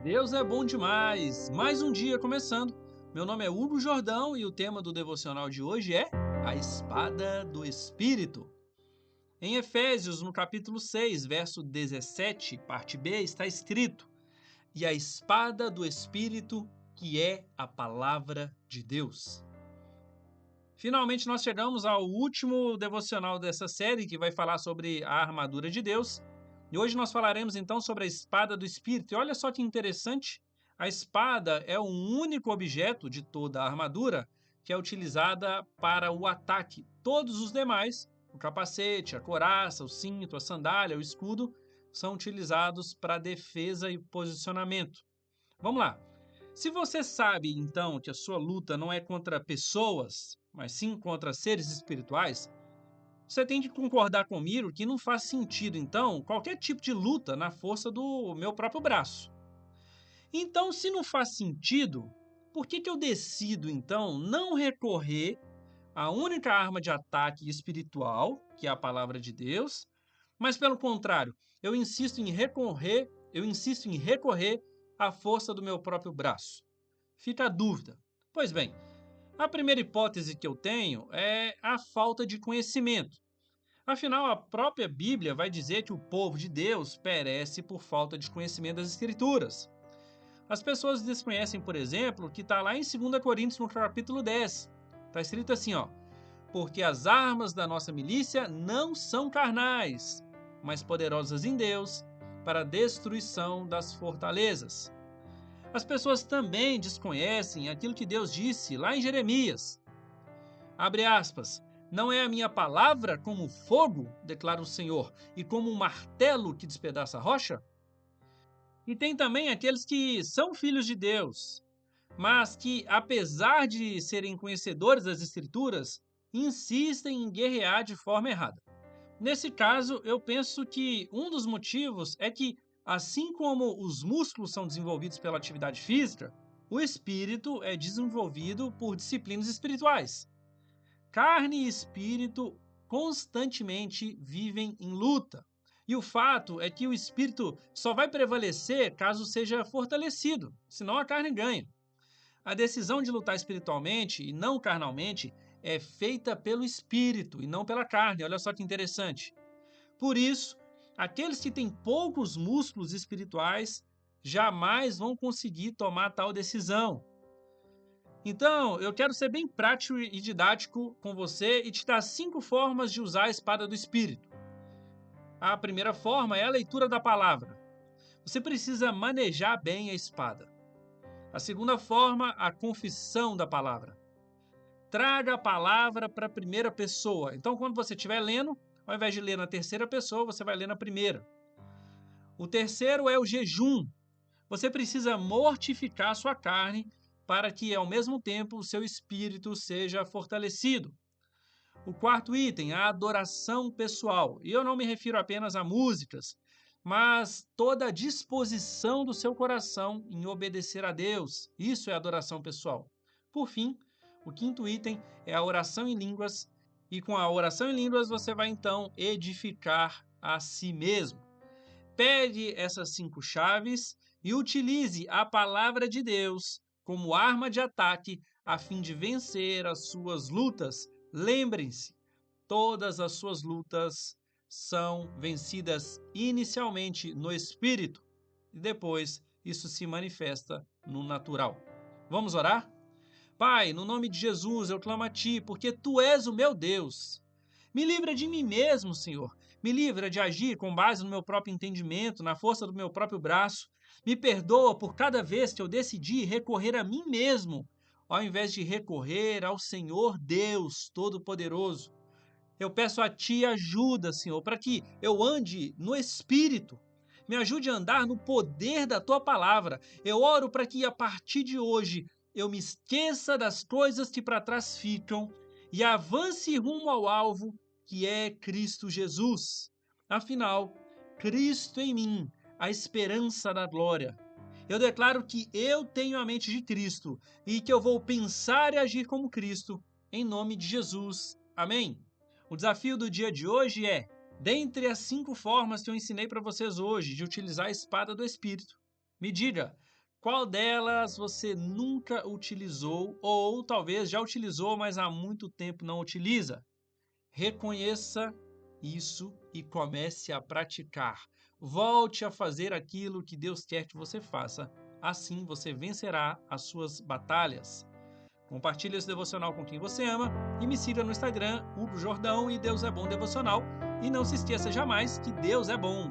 Deus é bom demais! Mais um dia começando. Meu nome é Hugo Jordão e o tema do devocional de hoje é a espada do Espírito. Em Efésios, no capítulo 6, verso 17, parte B, está escrito: "E a espada do Espírito, que é a palavra de Deus." Finalmente nós chegamos ao último devocional dessa série, que vai falar sobre a armadura de Deus. E hoje nós falaremos então sobre a espada do Espírito. E olha só que interessante, a espada é o único objeto de toda a armadura que é utilizada para o ataque. Todos os demais, o capacete, a couraça, o cinto, a sandália, o escudo, são utilizados para defesa e posicionamento. Vamos lá. Se você sabe, então, que a sua luta não é contra pessoas, mas sim contra seres espirituais, você tem que concordar comigo que não faz sentido, então, qualquer tipo de luta na força do meu próprio braço. Então, se não faz sentido, por que eu decido, então, não recorrer à única arma de ataque espiritual, que é a palavra de Deus, mas, pelo contrário, eu insisto em recorrer à força do meu próprio braço? Fica a dúvida. Pois bem, a primeira hipótese que eu tenho é a falta de conhecimento. Afinal, a própria Bíblia vai dizer que o povo de Deus perece por falta de conhecimento das Escrituras. As pessoas desconhecem, por exemplo, que está lá em 2 Coríntios, no capítulo 10. Está escrito assim, ó: "Porque as armas da nossa milícia não são carnais, mas poderosas em Deus para a destruição das fortalezas." As pessoas também desconhecem aquilo que Deus disse lá em Jeremias. Abre aspas. "Não é a minha palavra como fogo, declara o Senhor, e como um martelo que despedaça a rocha?" E tem também aqueles que são filhos de Deus, mas que, apesar de serem conhecedores das Escrituras, insistem em guerrear de forma errada. Nesse caso, eu penso que um dos motivos é que, assim como os músculos são desenvolvidos pela atividade física, o espírito é desenvolvido por disciplinas espirituais. Carne e espírito constantemente vivem em luta. E o fato é que o espírito só vai prevalecer caso seja fortalecido, senão a carne ganha. A decisão de lutar espiritualmente e não carnalmente é feita pelo espírito e não pela carne. Olha só que interessante. Por isso, aqueles que têm poucos músculos espirituais jamais vão conseguir tomar tal decisão. Então, eu quero ser bem prático e didático com você e te dar 5 formas de usar a espada do Espírito. A primeira forma é a leitura da palavra. Você precisa manejar bem a espada. A segunda forma, a confissão da palavra. Traga a palavra para a primeira pessoa. Então, quando você estiver lendo, ao invés de ler na terceira pessoa, você vai ler na primeira. O terceiro é o jejum. Você precisa mortificar a sua carne para que, ao mesmo tempo, o seu espírito seja fortalecido. O quarto item, a adoração pessoal. E eu não me refiro apenas a músicas, mas toda a disposição do seu coração em obedecer a Deus. Isso é adoração pessoal. Por fim, o quinto item é a oração em línguas. E com a oração em línguas você vai então edificar a si mesmo. Pegue essas 5 chaves e utilize a palavra de Deus como arma de ataque a fim de vencer as suas lutas. Lembrem-se, todas as suas lutas são vencidas inicialmente no espírito e depois isso se manifesta no natural. Vamos orar? Pai, no nome de Jesus eu clamo a Ti, porque Tu és o meu Deus. Me livra de mim mesmo, Senhor. Me livra de agir com base no meu próprio entendimento, na força do meu próprio braço. Me perdoa por cada vez que eu decidi recorrer a mim mesmo, ao invés de recorrer ao Senhor Deus Todo-Poderoso. Eu peço a Ti ajuda, Senhor, para que eu ande no Espírito. Me ajude a andar no poder da Tua palavra. Eu oro para que a partir de hoje eu me esqueça das coisas que para trás ficam e avance rumo ao alvo, que é Cristo Jesus. Afinal, Cristo em mim, a esperança da glória. Eu declaro que eu tenho a mente de Cristo e que eu vou pensar e agir como Cristo, em nome de Jesus. Amém? O desafio do dia de hoje é: dentre as 5 formas que eu ensinei para vocês hoje de utilizar a espada do Espírito, me diga, Qual delas você nunca utilizou ou talvez já utilizou, mas há muito tempo não utiliza? Reconheça isso e comece a praticar. Volte a fazer aquilo que Deus quer que você faça. Assim você vencerá as suas batalhas. Compartilhe esse devocional com quem você ama e me siga no Instagram, Hugo Jordão e Deus é Bom Devocional. E não se esqueça jamais que Deus é bom.